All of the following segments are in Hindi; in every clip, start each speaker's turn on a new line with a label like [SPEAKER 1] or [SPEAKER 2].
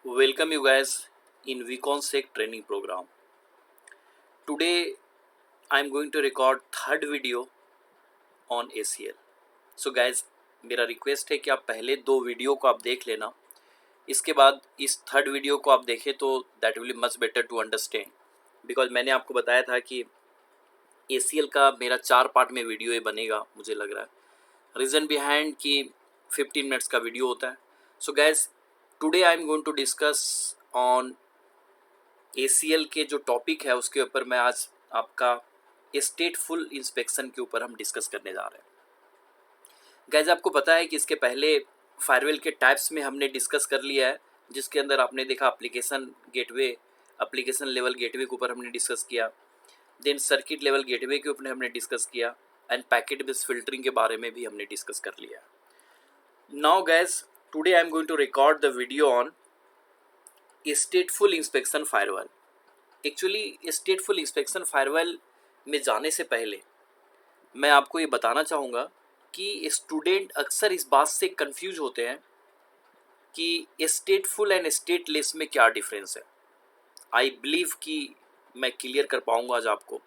[SPEAKER 1] Welcome you guys in VConsec training program. Today I am going to record third video on ACL. So guys, मेरा रिक्वेस्ट है कि आप पहले दो वीडियो को आप देख लेना, इसके बाद इस थर्ड वीडियो को आप देखें तो that will be much better to understand, because मैंने आपको बताया था कि ACL का मेरा 4 पार्ट में वीडियो ये बनेगा, मुझे लग रहा है रीज़न बिहाइंड कि 15 मिनट्स का वीडियो होता है. So guys, today I am going to discuss on ACL के जो टॉपिक है उसके ऊपर मैं आज आपका स्टेट फुल इंस्पेक्शन के ऊपर हम डिस्कस करने जा रहे हैं. गाइज, आपको पता है कि इसके पहले फायरवेल के टाइप्स में हमने डिस्कस कर लिया है, जिसके अंदर आपने देखा application gateway, application level gateway के ऊपर हमने डिस्कस किया, देन सर्किट लेवल गेटवे के ऊपर हमने डिस्कस किया, एंड पैकेट बेस्ड फिल्टरिंग के बारे में भी हमने डिस्कस कर लिया. Now guys, today I am going to record the video on stateful inspection firewall. Actually stateful inspection firewall में जाने से पहले मैं आपको ये बताना चाहूँगा कि स्टूडेंट अक्सर इस बात से कंफ्यूज होते हैं कि स्टेटफुल एंड स्टेटलेस में क्या डिफरेंस है. आई बिलीव कि मैं क्लियर कर पाऊँगा आज आपको,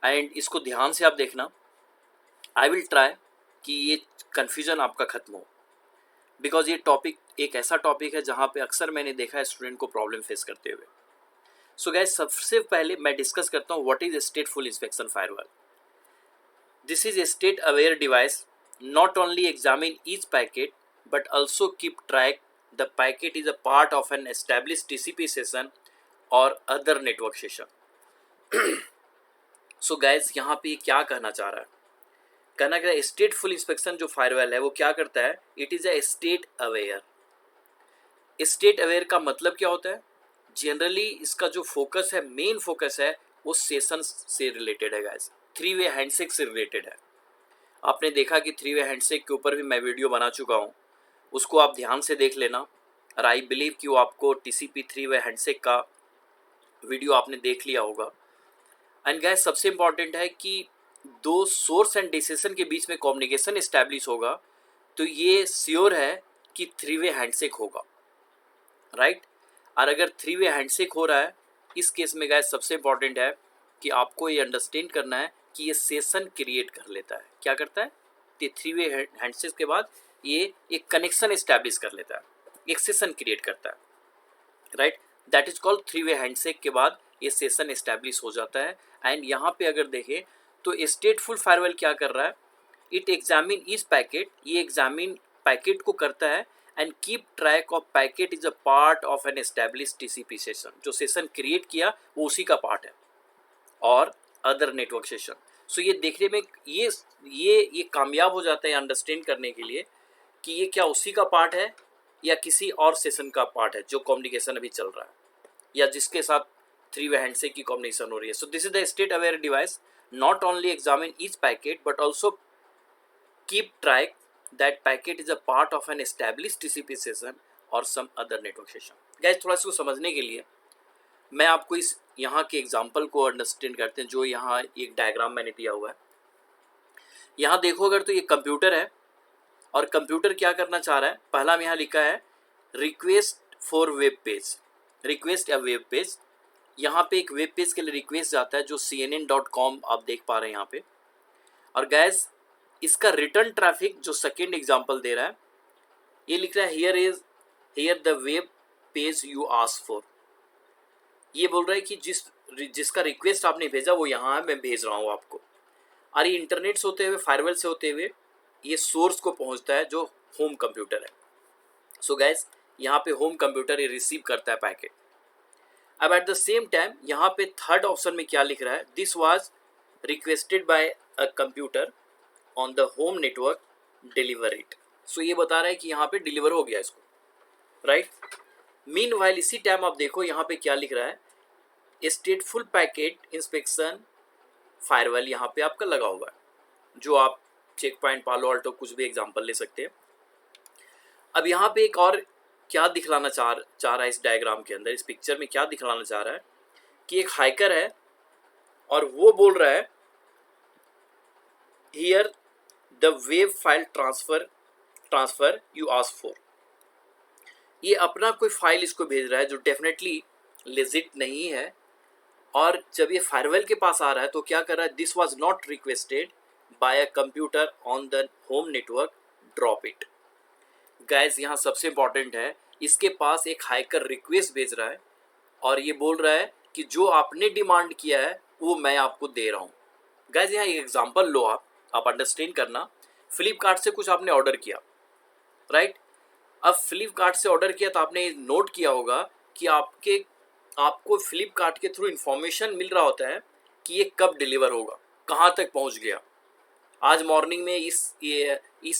[SPEAKER 1] एंड इसको ध्यान से आप देखना. आई विल ट्राई कि ये कन्फ्यूज़न आपका ख़त्म हो, बिकॉज ये टॉपिक एक ऐसा टॉपिक है जहाँ पे अक्सर मैंने देखा है स्टूडेंट को प्रॉब्लम फेस करते हुए. सो गाइस, सबसे पहले मैं डिस्कस करता हूँ what is stateful inspection firewall. This is a state aware device not only examine each packet but also keep track the packet is a part of an establish TCP session और other network session. So guys, यहाँ पे क्या कहना चाह रहा है, कहना क्या, स्टेटफुल इंस्पेक्शन जो फायरवॉल है वो क्या करता है, it is a state aware. State aware का मतलब क्या होता है, जनरली इसका जो फोकस है, मेन फोकस है, वो सेशन से रिलेटेड है गाइस, 3-वे हैंडशेक से रिलेटेड है. आपने देखा कि 3-वे हैंडशेक के ऊपर भी मैं वीडियो बना चुका हूँ, उसको आप ध्यान से देख लेना, और आई बिलीव कि वो आपको TCP 3-वे हैंडशेक का वीडियो आपने देख लिया होगा. एंड गाइस, सबसे इम्पॉर्टेंट है कि दो सोर्स एंड डेस्टिनेशन के बीच में कम्युनिकेशन इस्टेब्लिश होगा तो ये श्योर है कि 3-वे हैंडशेक होगा, राइट. और अगर 3-वे हैंडशेक हो रहा है, इस केस में गाइस सबसे इम्पॉर्टेंट है कि आपको ये अंडरस्टैंड करना है कि ये सेशन क्रिएट कर लेता है. क्या करता है, ये 3-वे हैंडशेक के बाद ये एक कनेक्शन इस्टेब्लिश कर लेता है, एक सेशन क्रिएट करता है, राइट. दैट इज कॉल्ड 3-वे हैंडशेक के बाद ये सेशन इस्टेब्लिश हो जाता है. एंड यहाँ पे अगर देखें तो स्टेटफुल फायरवॉल क्या कर रहा है, इट एग्जामिन इस पैकेट, ये एग्जामिन पैकेट को करता है, and keep track of packet is a part of an establish TCP session. जो सेशन क्रिएट किया वो उसी का पार्ट है, और अदर नेटवर्क सेशन. सो ये देखने में ये कामयाब हो जाता है अंडरस्टैंड करने के लिए कि ये क्या उसी का पार्ट है या किसी और सेशन का पार्ट है जो कम्युनिकेशन अभी चल रहा है, या जिसके साथ 3-वे हैंडशेक की कम्युनिकेशन हो रही है. So this is the state aware device not only examine each packet but also keep track that packet is a part of an established TCP session or some other network session. Guys, थोड़ा सा समझने के लिए मैं आपको इस यहाँ के एग्जांपल को अंडरस्टैंड करते हैं. जो यहाँ एक डायग्राम मैंने दिया हुआ है, यहाँ देखो अगर तो ये कंप्यूटर है, और कंप्यूटर क्या करना चाह रहा है, पहला में यहाँ लिखा है request for web page, request या वेब पेज. यहाँ पे एक वेब पेज के लिए रिक्वेस्ट जाता है जो CNN.com आप देख पा रहे हैं यहाँ पे. और गैस, इसका रिटर्न ट्रैफिक जो सेकेंड एग्जांपल दे रहा है, ये लिख रहा है here the web page you ask for. ये बोल रहा है कि जिसका रिक्वेस्ट आपने भेजा वो यहाँ है, मैं भेज रहा हूँ आपको. और ये इंटरनेट से होते हुए, फायरवॉल से होते हुए ये सोर्स को पहुँचता है जो होम कंप्यूटर है. सो गैस, यहाँ पे होम कंप्यूटर ये रिसीव करता है पैकेट. अब एट द सेम टाइम यहाँ पे थर्ड ऑप्शन में क्या लिख रहा है, this was requested by a computer on the home network, deliver it. So ये बता रहा है कि यहाँ पे डिलीवर हो गया इसको, राइट. मीनवाइल इसी टाइम आप देखो यहाँ पे क्या लिख रहा है, स्टेटफुल पैकेट इंस्पेक्शन फायरवॉल यहाँ पे आपका लगा हुआ है, जो आप चेक पॉइंट, पालो अल्टो, कुछ भी एग्जाम्पल ले सकते हैं. अब यहाँ पे एक और क्या दिखलाना चाह रहा है इस डायग्राम के अंदर, इस पिक्चर में क्या दिखलाना चाह रहा है कि एक हैकर है और वो बोल रहा है here the web file transfer you ask for. ये अपना कोई फाइल इसको भेज रहा है जो डेफिनेटली लेजिट नहीं है, और जब ये फायरवेल के पास आ रहा है तो क्या कर रहा है, this was not requested by a computer on the home network, drop it. Guys यहाँ सबसे इंपॉर्टेंट है, इसके पास एक हाइकर रिक्वेस्ट भेज रहा है और ये बोल रहा है कि जो आपने डिमांड किया है वो मैं आपको दे रहा हूँ। गाइस यहाँ एक एग्जांपल लो, आप अंडरस्टैंड करना। फ्लिपकार्ट से कुछ आपने ऑर्डर किया, राइट। अब फ्लिपकार्ट से ऑर्डर किया तो आपने नोट किया होगा कि आपको फ्लिपकार्ट के थ्रू इन्फॉर्मेशन मिल रहा होता है कि ये कब डिलीवर होगा, कहाँ तक पहुँच गया। आज मॉर्निंग में इस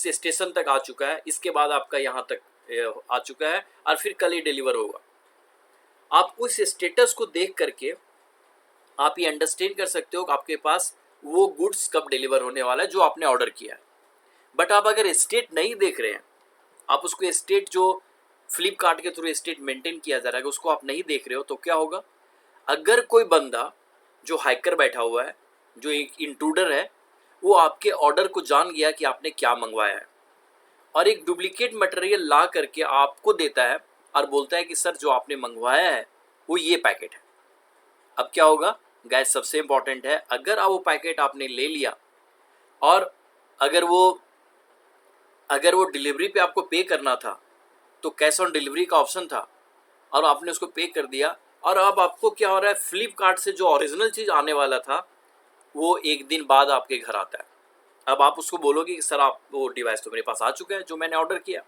[SPEAKER 1] स्टेशन तक आ चुका है, इसके बाद आपका यहाँ तक आ चुका है और फिर कल ही डिलीवर होगा। आप उस स्टेटस को देख करके आप ये अंडरस्टैंड कर सकते हो कि आपके पास वो गुड्स कब डिलीवर होने वाला है जो आपने ऑर्डर किया है। बट आप अगर स्टेट नहीं देख रहे हैं, आप उसको स्टेट जो फ्लिपकार्ट के थ्रू स्टेट मेंटेन किया जा रहा है उसको आप नहीं देख रहे हो, तो क्या होगा, अगर कोई बंदा जो हैकर बैठा हुआ है, जो एक इंट्रूडर है, वो आपके ऑर्डर को जान गया कि आपने क्या मंगवाया है और एक डुप्लीकेट मटेरियल ला करके आपको देता है और बोलता है कि सर जो आपने मंगवाया है वो ये पैकेट है। अब क्या होगा गाइस, सबसे इंपॉर्टेंट है, अगर वो पैकेट आपने ले लिया और अगर वो डिलीवरी पे आपको पे करना था तो कैश ऑन डिलीवरी का ऑप्शन था और आपने उसको पे कर दिया, और अब आपको क्या हो रहा है, फ्लिपकार्ट से जो ओरिजिनल चीज़ आने वाला था वो एक दिन बाद आपके घर आता है। अब आप उसको बोलोगे कि सर आप वो डिवाइस तो मेरे पास आ चुका है जो मैंने ऑर्डर किया।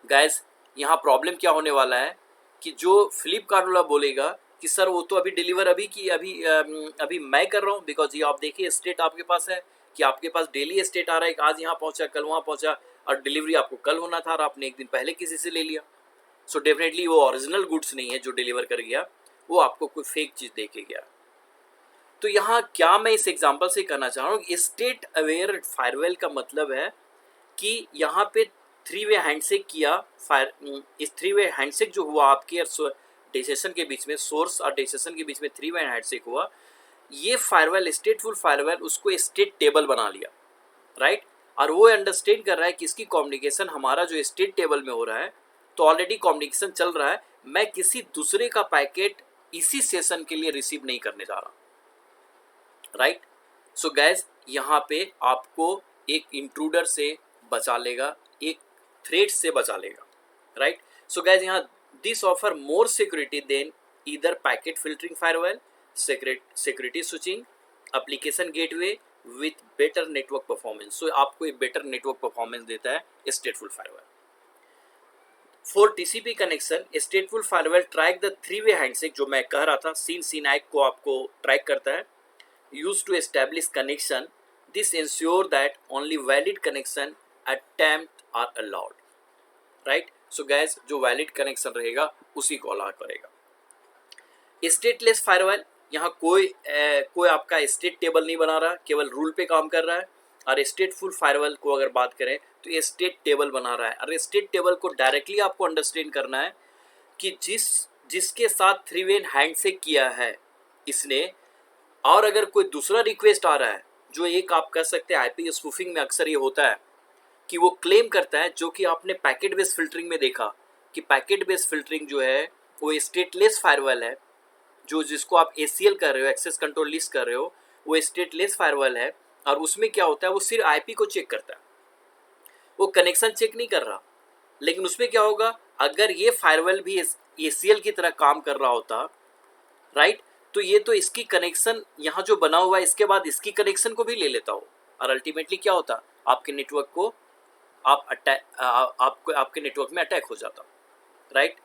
[SPEAKER 1] गाइस यहाँ प्रॉब्लम क्या होने वाला है कि जो फ्लिपकार्ट वाला बोलेगा कि सर वो तो अभी डिलीवर अभी मैं कर रहा हूँ, बिकॉज ये आप देखिए स्टेट आपके पास है कि आपके पास डेली स्टेट आ रहा है कि आज यहाँ पहुँचा कल वहाँ पहुँचा, और डिलीवरी आपको कल होना था और आपने एक दिन पहले किसी से ले लिया। सो डेफिनेटली वो ओरिजिनल गुड्स नहीं है जो डिलीवर कर गया, वो आपको कोई फेक चीज़ दे के गया। तो यहाँ क्या मैं इस एग्जांपल से कहना चाह रहा हूँ, स्टेट अवेयर फायरवेल का मतलब है कि यहाँ पे थ्री वे हैंडशेक किया, इस थ्री वे हैंडशेक जो हुआ आपके डेस्टिनेशन के बीच में, सोर्स और डेस्टिनेशन के बीच में थ्री वे हैंडशेक हुआ, ये फायरवेल स्टेटफुल फायरवेल उसको स्टेट टेबल बना लिया, राइट। और वो अंडरस्टैंड कर रहा है कि इसकी कम्युनिकेशन हमारा जो स्टेट टेबल में हो रहा है, तो ऑलरेडी कम्युनिकेशन चल रहा है, मैं किसी दूसरे का पैकेट इसी सेशन के लिए रिसीव नहीं करने जा रहा, राइट। सो गैस यहाँ पे आपको एक इंट्रूडर से बचा लेगा, एक थ्रेट से बचा लेगा, राइट। सो गैस यहाँ this offer more security than either packet filtering firewall, security switching, application gateway with better network performance. So आपको एक बेटर नेटवर्क परफॉर्मेंस देता है stateful firewall. For TCP connection stateful firewall track the three way handshake, जो मैं कह रहा था, सीनैक को आपको ट्रैक करता है, used to establish connection. This ensure that only valid connection attempt are allowed, right? So guys जो valid connection रहेगा उसी को अलाउ करेगा। स्टेटलेस फायरवेल, यहाँ कोई आपका स्टेट टेबल नहीं बना रहा, केवल रूल पे काम कर रहा है। और स्टेटफुल फायरवेल को अगर बात करें तो ये स्टेट टेबल बना रहा है, और स्टेट टेबल को डायरेक्टली आपको अंडरस्टैंड करना है कि जिसके साथ थ्री वे हैंडशेक किया है इसने, और अगर कोई दूसरा रिक्वेस्ट आ रहा है, जो एक आप कह सकते हैं आईपी स्पूफिंग में अक्सर ये होता है कि वो क्लेम करता है, जो कि आपने पैकेट बेस्ड फिल्टरिंग में देखा कि पैकेट बेस्ड फिल्टरिंग जो है वो स्टेटलेस फायरवेल है, जो जिसको आप ACL कर रहे हो, एक्सेस कंट्रोल लिस्ट कर रहे हो, वो स्टेटलेस फायरवेल है। और उसमें क्या होता है, वो सिर्फ आईपी को चेक करता है, वो कनेक्शन चेक नहीं कर रहा। लेकिन उसमें क्या होगा, अगर ये फायरवेल भी ACL की तरह काम कर रहा होता, राइट, तो ये तो इसकी कनेक्शन यहाँ जो बना हुआ है इसके बाद इसकी कनेक्शन को भी ले लेता हो, और अल्टीमेटली क्या होता, आपके नेटवर्क को आपके नेटवर्क में अटैक हो जाता, राइट।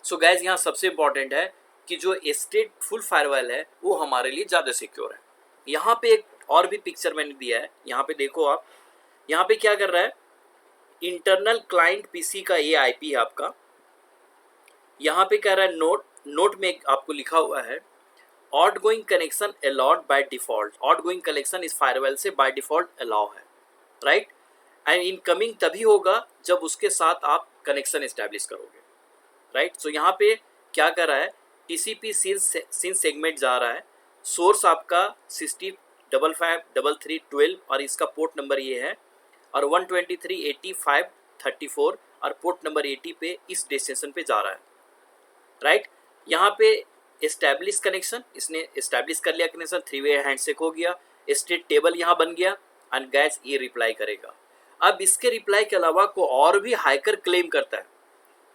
[SPEAKER 1] सो गाइज यहाँ सबसे इंपॉर्टेंट है कि जो स्टेटफुल फायरवेल है वो हमारे लिए ज़्यादा सिक्योर है। यहाँ पे एक और भी पिक्चर मैंने दिया है, यहाँ पे देखो आप, यहाँ पे क्या कर रहा है, इंटरनल क्लाइंट पीसी का ये आईपी है आपका। यहाँ पे कह रहा है नोट में आपको लिखा हुआ है outgoing connection allowed by default. Outgoing connection इस फायरवेल से बाय डिफॉल्ट अलाउ है, राइट। एंड इनकमिंग तभी होगा जब उसके साथ आप कनेक्शन एस्टैब्लिश करोगे, राइट। सो यहाँ पे क्या कर रहा है, टीसीपी सीन सेगमेंट जा रहा है, सोर्स आपका 60553312 और इसका पोर्ट नंबर ये है, और 1238534 और पोर्ट नंबर 80 पे इस डेस्टिनेशन पे जा रहा है, राइट। यहाँ पे एस्टैब्लिश कनेक्शन, इसने एस्टैब्लिश कर लिया कनेक्शन, 3 वे हैंडशेक हो गया, स्टेट टेबल यहाँ बन गया एंड गैस ये रिप्लाई करेगा। अब इसके रिप्लाई के अलावा को और भी हाइकर क्लेम करता है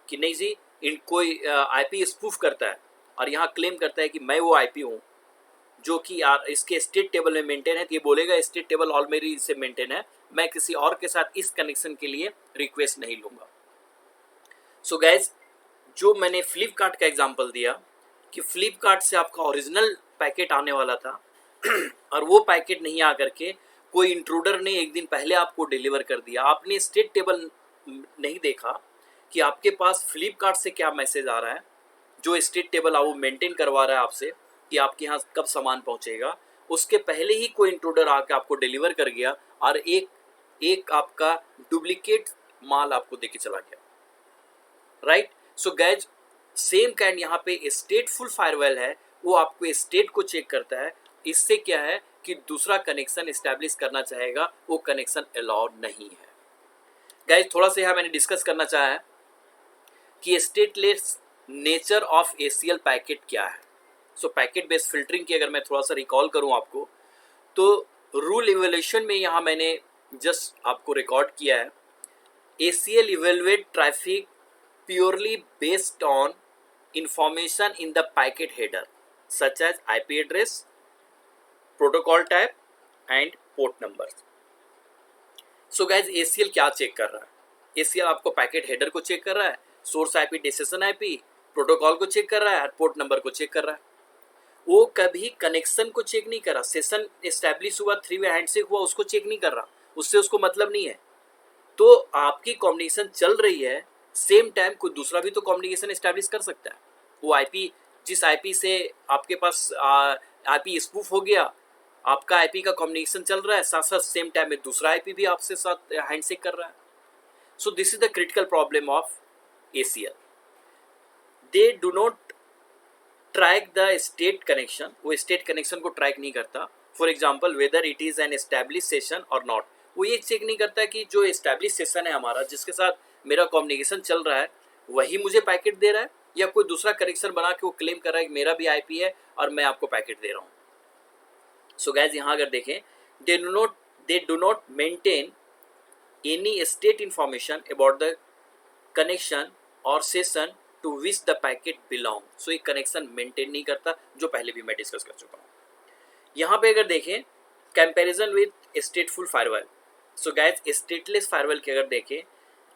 [SPEAKER 1] कि नहीं जी, इन कोई आईपी स्पूफ करता है और यहाँ क्लेम करता है कि मैं वो आईपी हूँ जो कि इसके स्टेट टेबल में मेंटेन है, तो ये बोलेगा स्टेट टेबल ऑलरेडी से मेंटेन है, मैं किसी और के साथ इस कनेक्शन के लिए रिक्वेस्ट नहीं लूँगा। सो गैस, जो मैंने फ्लिपकार्ट का एग्जांपल दिया कि फ्लिपकार्ट से आपका ओरिजिनल पैकेट आने वाला था और वो पैकेट नहीं आकर के कोई इंट्रूडर ने एक दिन पहले आपको डिलीवर कर दिया, आपने स्टेट टेबल नहीं देखा कि आपके पास फ्लिपकार्ट से क्या मैसेज आ रहा है, जो स्टेट टेबल वो मेंटेन करवा रहा है आपसे कि आपके यहाँ कब सामान पहुँचेगा, उसके पहले ही कोई इंट्रूडर आके आपको डिलीवर कर गया और एक आपका डुप्लीकेट माल आपको देके चला गया, right. So guys, same kind यहाँ पे स्टेटफुल फायरवॉल है, वो आपको स्टेट को चेक करता है। इससे क्या है कि दूसरा कनेक्शन एस्टैब्लिश करना चाहेगा, वो कनेक्शन अलाउड नहीं है। गाइज, थोड़ा सा यहाँ मैंने डिस्कस करना चाहा है कि stateless nature of ACL packet क्या है। सो पैकेट बेस्ड फिल्टरिंग की अगर मैं थोड़ा सा रिकॉल करूँ आपको, तो रूल इवैल्यूएशन में यहाँ मैंने जस्ट आपको रिकॉर्ड किया है, ACL evaluate traffic purely based on information in the packet header such as IP address, protocol type and port numbers. So guys, ACL क्या चेक कर रहा है? ACL आपको पैकेट हेडर को चेक कर रहा है, source IP, destination IP, protocol को चेक कर रहा है और पोर्ट नंबर को चेक कर रहा है। वो कभी कनेक्शन को चेक नहीं कर रहा, सेशन एस्टैब्लिश हुआ, 3 वे हैंडशेक हुआ, उसको चेक नहीं कर रहा, उससे उसको मतलब नहीं है। तो आपकी कम्युनिकेशन चल रही है, सेम टाइम कोई दूसरा भी तो कम्युनिकेशन एस्टैब्लिश कर सकता है। वो आईपी, जिस आईपी से आपके पास आईपी स्पूफ हो गया, आपका आईपी का कम्युनिकेशन चल रहा है, साथ साथ सेम टाइम में दूसरा आईपी भी आपसे साथ हैंडशेक कर रहा है। So this is the critical problem of ACL। They do not track the state connection, वो स्टेट कनेक्शन को ट्रैक नहीं करता। For example, whether it is an establish session और नॉट, वो ये चेक नहीं करता कि जो एस्टैब्लिश सेशन है हमारा, जिसके साथ मेरा कम्युनिकेशन चल रहा है, वही मुझे पैकेट दे रहा है या कोई दूसरा कनेक्शन बना के वो क्लेम कर रहा है कि मेरा भी आईपी है और मैं आपको पैकेट दे रहा हूँ। सो गैस, यहाँ अगर देखें, they do not maintain any state information about the connection और session to which the packet belong. So ये कनेक्शन मेंटेन नहीं करता, जो पहले भी मैं डिस्कस कर चुका हूँ। यहाँ पे अगर देखें comparison with stateful firewall, so guys stateless firewall के अगर देखें,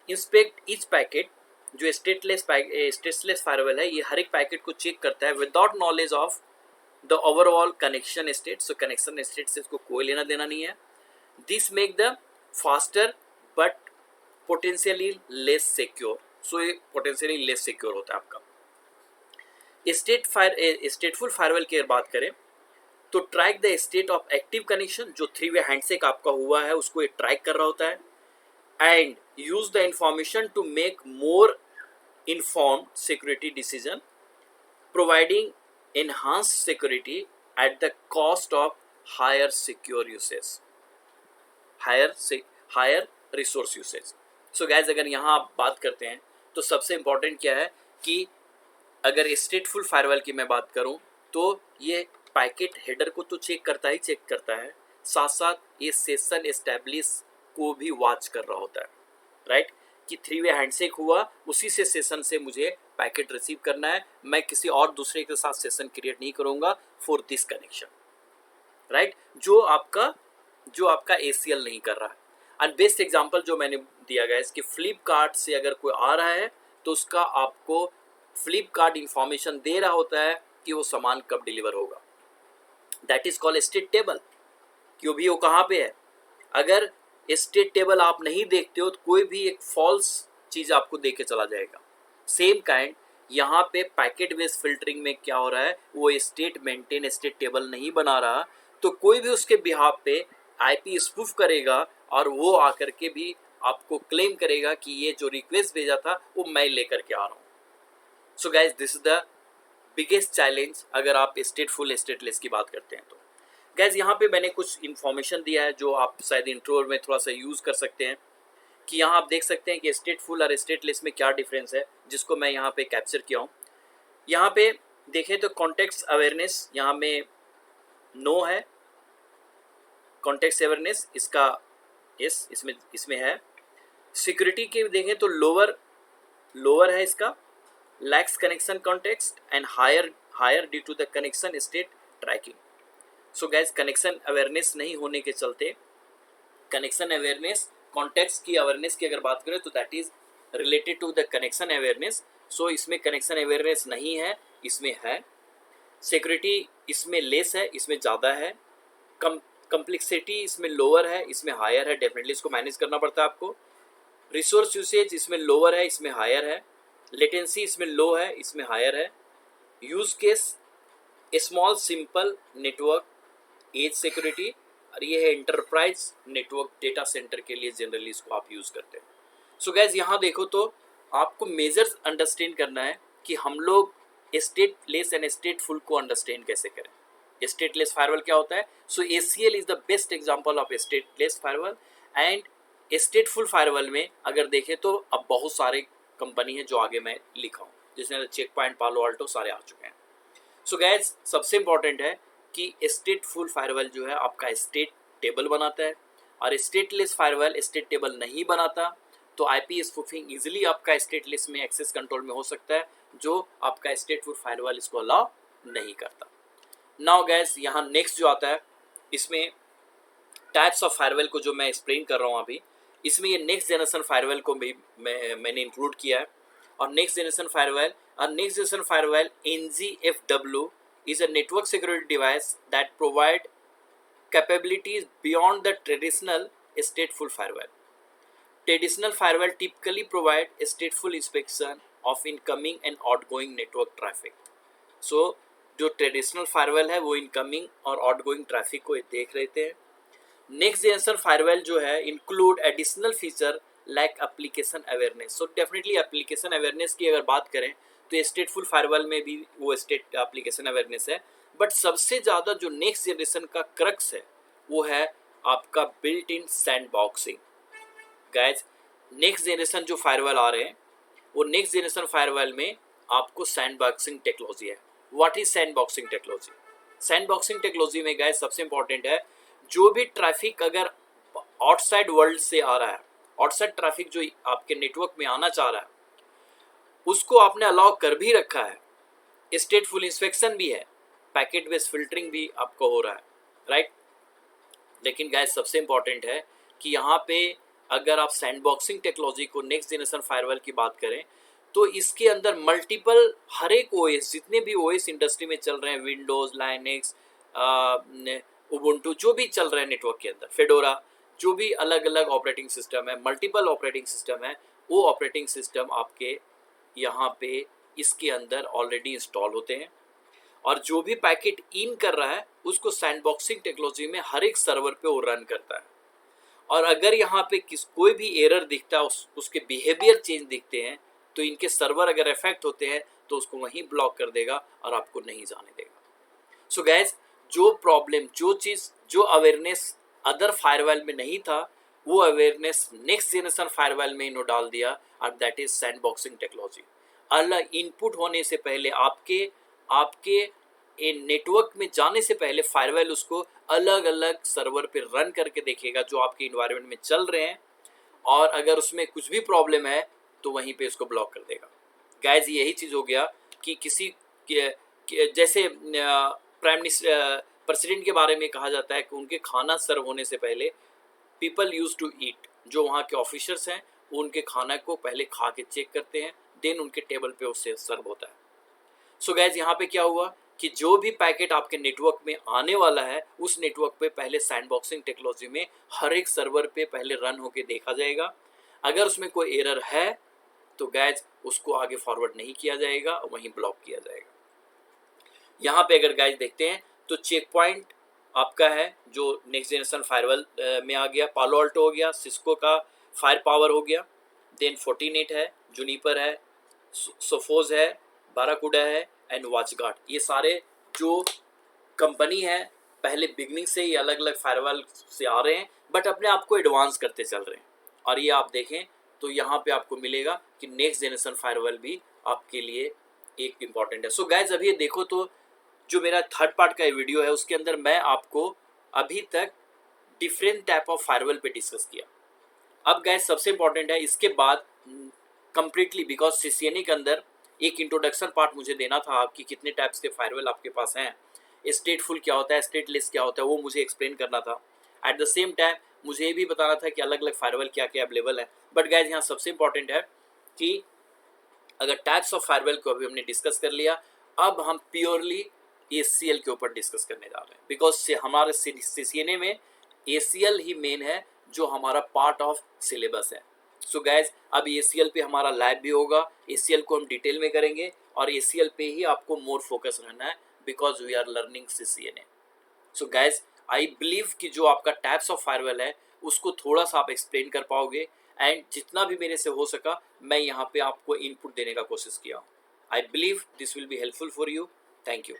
[SPEAKER 1] इंस्पेक्ट ईच पैकेट, जो स्टेटलेस फायरवॉल है, ये हर एक पैकेट को चेक करता है without knowledge of the overall connection state. So connection state से इसको कोई लेना देना नहीं है। This make the faster but potentially less secure. So ये पोटेंशियली लेस सिक्योर होता है आपका। स्टेटफुल फायरवॉल की बात करें तो track the state of active connection, जो 3 वे हैंडशेक आपका हुआ है उसको ये ट्रैक कर रहा होता है, and use the information to make more informed security decision, providing enhanced security at the cost of higher secure usage, higher resource usage. So guys, अगर यहाँ आप बात करते हैं तो सबसे इम्पोर्टेंट क्या है कि अगर स्टेटफुल फायरवॉल की मैं बात करूँ तो ये पैकेट हेडर को तो चेक करता है, साथ साथ ये सेशन एस्टैब्लिश को भी वॉच कर रहा होता है, राइट, कि 3 वे हैंडशेक हुआ, उसी से सेशन से मुझे पैकेट रिसीव करना है, मैं किसी और दूसरे के साथ सेशन क्रिएट नहीं करूंगा फॉर दिस कनेक्शन, राइट, जो आपका ACL नहीं कर रहा है। एंड बेस्ट एग्जांपल जो मैंने दिया गया इसके फ्लिपकार्ट से अगर कोई आ रहा है तो उसका आपको फ्लिपकार्ट इंफॉर्मेशन दे रहा होता है कि वो सामान कब डिलीवर होगा। That is called state table, क्यों भी वो कहाँ पे है। अगर स्टेट टेबल आप नहीं देखते हो तो कोई भी एक फॉल्स चीज़ आपको दे के चला जाएगा। सेम काइंड यहाँ पे पैकेट बेस्ड फिल्टरिंग में क्या हो रहा है, वो स्टेट टेबल नहीं बना रहा, तो कोई भी उसके बिहाफ पे आईपी स्पूफ करेगा और वो आकर के भी आपको क्लेम करेगा कि ये जो रिक्वेस्ट भेजा था वो मैं लेकर के आ रहा हूँ। So guys, this is the biggest challenge अगर आप स्टेटफुल स्टेटलेस की बात करते हैं तो। गैस, यहाँ पे मैंने कुछ इन्फॉर्मेशन दिया है जो आप शायद इंट्रो में थोड़ा सा यूज़ कर सकते हैं कि यहाँ आप देख सकते हैं कि स्टेटफुल और स्टेटलेस में क्या डिफरेंस है, जिसको मैं यहाँ पे कैप्चर किया हूँ। यहाँ पे देखें तो कॉन्टेक्स्ट अवेयरनेस यहाँ में नो है, कॉन्टेक्स्ट अवेयरनेस इसका यस इसमें है। सिक्योरिटी के देखें तो लोअर है इसका, lacks connection context and higher due to the connection state tracking. So guys connection awareness नहीं होने के चलते, कनेक्शन अवेयरनेस कॉन्टेक्स्ट की अवेयरनेस की अगर बात करें तो that is related to the connection awareness. So इसमें कनेक्शन अवेयरनेस नहीं है, इसमें है। सिक्योरिटी इसमें लेस है, इसमें ज़्यादा है। कम्प्लेक्सिटी इसमें लोअर है, इसमें हायर है। डेफिनेटली इसको मैनेज करना पड़ता है आपको। रिसोर्स यूसेज इसमें लोअर है, इसमें हायर है। लेटेंसी इसमें लो है, इसमें हायर है। Use case small simple network as security, और ये है इंटरप्राइज नेटवर्क डेटा सेंटर के लिए जनरली इसको आप यूज़ करते हैं। सो गैस यहाँ देखो तो आपको मेजर्स अंडरस्टैंड करना है कि हम लोग स्टेटलेस एंड स्टेटफुल को अंडरस्टैंड कैसे करें। स्टेटलेस फायरवॉल क्या होता है? सो ACL is the best example of stateless firewall. And स्टेटफुल firewall में अगर देखें तो अब बहुत सारे कंपनी है जो आगे मैं लिखा हूँ, जिसमें चेक पॉइंट, पालो अल्टो सारे आ चुके हैं। सो गैस सबसे इंपॉर्टेंट है कि स्टेटफुल फायरवॉल जो है आपका स्टेट टेबल बनाता है, और स्टेटलेस फायरवॉल स्टेट टेबल नहीं बनाता। तो IP स्पूफिंग इजीली आपका स्टेटलेस में एक्सेस कंट्रोल में हो सकता है, जो आपका स्टेटफुल फायरवॉल इसको अलाउ नहीं करता। नाउ गैस यहाँ नेक्स्ट जो आता है, इसमें टाइप्स ऑफ फायरवॉल को जो मैं एक्सप्लेन कर रहा हूँ अभी, इसमें ये नेक्स्ट जनरेशन फायरवॉल को भी मैंने इंक्लूड किया है। और next generation firewall NGFW is a network security device that provide capabilities beyond the traditional stateful firewall. Traditional firewall typically provide stateful inspection of incoming and outgoing network traffic. So जो ट्रेडिशनल फायरवॉल है वो इनकमिंग और आउटगोइंग ट्रैफिक को देख लेते हैं। नेक्स्ट जनरेशन फायरवॉल जो है include additional feature like application awareness. So definitely application awareness की अगर बात करें तो स्टेटफुल फायरवॉल में भी वो स्टेट एप्लीकेशन अवेयरनेस है, बट सबसे ज़्यादा जो नेक्स्ट जनरेशन का क्रक्स है वो है आपका built in sandboxing. Guys next generation जो फायरवॉल आ रहे हैं वो नेक्स्ट जनरेशन फायरवॉल में आपको सैंडबॉक्सिंग टेक्नोलॉजी है। What is sandboxing technology? Sandboxing technology में गाइस सबसे इंपॉर्टेंट है, जो भी ट्रैफिक अगर आउटसाइड वर्ल्ड से आ रहा है, आउटसाइड ट्रैफिक जो आपके नेटवर्क में आना चाह रहा है, उसको आपने अलाउ कर भी रखा है, स्टेटफुल इंस्पेक्शन भी है, पैकेट बेस्ड फिल्टरिंग भी आपको हो रहा है, राइट। लेकिन गाइस सबसे इंपॉर्टेंट है कि यहाँ पे अगर आप सैंडबॉक्सिंग टेक्नोलॉजी को नेक्स्ट जनरेशन फायरवॉल की बात करें तो इसके अंदर मल्टीपल हर एक OS, जितने भी OS इंडस्ट्री में चल रहे हैं, विंडोज़, लाइनक्स, उबुंटू, जो भी चल रहे हैं नेटवर्क के अंदर, फेडोरा, जो भी अलग अलग ऑपरेटिंग सिस्टम है, मल्टीपल ऑपरेटिंग सिस्टम है, वो ऑपरेटिंग सिस्टम आपके यहाँ पे इसके अंदर ऑलरेडी इंस्टॉल होते हैं। और जो भी पैकेट इन कर रहा है उसको सैंडबॉक्सिंग टेक्नोलॉजी में हर एक सर्वर पे वो रन करता है। और अगर यहाँ पे कोई भी एरर दिखता है, उसके बिहेवियर चेंज दिखते हैं, तो इनके सर्वर अगर इफेक्ट होते हैं तो उसको वहीं ब्लॉक कर देगा और आपको नहीं जाने देगा। सो गैस जो प्रॉब्लम, जो चीज़, जो अवेयरनेस अदर फायरवॉल में नहीं था, वो अवेयरनेस नेक्स्ट जनरेशन फायरवॉल में इन्होंने डाल दिया, और दैट इज सैंडबॉक्सिंग टेक्नोलॉजी। अलग इनपुट होने से पहले आपके नेटवर्क में जाने से पहले फायरवॉल उसको अलग अलग सर्वर पे रन करके देखेगा जो आपके इन्वायरमेंट में चल रहे हैं, और अगर उसमें कुछ भी प्रॉब्लम है तो वहीं पे उसको ब्लॉक कर देगा। गाइज यही चीज़ हो गया कि किसी जैसे प्राइम मिनिस्टर, प्रेसिडेंट के बारे में कहा जाता है कि उनके खाना सर्व होने से पहले पीपल यूज टू ईट, जो वहाँ के ऑफिसर्स हैं वो उनके खाना को पहले खा के चेक करते हैं, देन उनके टेबल पे उससे सर्व होता है। सो गैस यहाँ पे क्या हुआ कि जो भी पैकेट आपके नेटवर्क में आने वाला है उस नेटवर्क पे पहले सैंडबॉक्सिंग टेक्नोलॉजी में हर एक सर्वर पे पहले रन होके देखा जाएगा। अगर उसमें कोई एरर है तो गैस उसको आगे फॉरवर्ड नहीं किया जाएगा, वहीं ब्लॉक किया जाएगा। यहाँ पे अगर गैस देखते हैं तो चेक पॉइंट आपका है जो नेक्स्ट जनरेशन फायरवॉल में आ गया, पालो अल्टो हो गया, सिस्को का फायर पावर हो गया, देन फोर्टिनेट है, जूनिपर है, सोफोज है, बाराकूडा है एंड वॉचगार्ड। ये सारे जो कंपनी है पहले बिगनिंग से ही अलग अलग फायरवॉल से आ रहे हैं, बट अपने आप को एडवांस करते चल रहे हैं। और ये आप देखें तो यहाँ पे आपको मिलेगा कि नेक्स्ट जनरेशन फायरवॉल भी आपके लिए एक इम्पॉर्टेंट है। सो गाइज अभी ये देखो तो जो मेरा थर्ड पार्ट का वीडियो है उसके अंदर मैं आपको अभी तक डिफरेंट टाइप ऑफ फायरवॉल पे डिस्कस किया। अब गाइज सबसे इंपॉर्टेंट है इसके बाद कंप्लीटली, बिकॉज सीसीएनए के अंदर एक इंट्रोडक्शन पार्ट मुझे देना था आपकी कितने टाइप्स के फायरवॉल आपके पास हैं, स्टेटफुल क्या होता है, स्टेटलेस क्या होता है, वो मुझे एक्सप्लेन करना था। एट द सेम टाइम मुझे ये भी बताना था कि अलग अलग फायरवॉल क्या क्या अवेलेबल है। बट गाइज यहाँ सबसे इंपॉर्टेंट है कि अगर टाइप्स ऑफ फायरवॉल को अभी हमने डिस्कस कर लिया, अब हम प्योरली एसीएल के ऊपर डिस्कस करने जा रहे हैं, बिकॉज हमारे सीसीएनए में एसीएल ही मेन है जो हमारा पार्ट ऑफ सिलेबस है। सो गाइज अब एसीएल पे हमारा लैब भी होगा, एसीएल को हम डिटेल में करेंगे और एसीएल पे ही आपको मोर फोकस रहना है because we are learning CCNA. So guys I believe कि जो आपका टाइप्स ऑफ फायरवॉल है उसको थोड़ा सा आप एक्सप्लेन कर पाओगे, एंड जितना भी मेरे से हो सका मैं यहाँ पे आपको इनपुट देने का कोशिश किया। I believe this will be helpful for you. Thank you.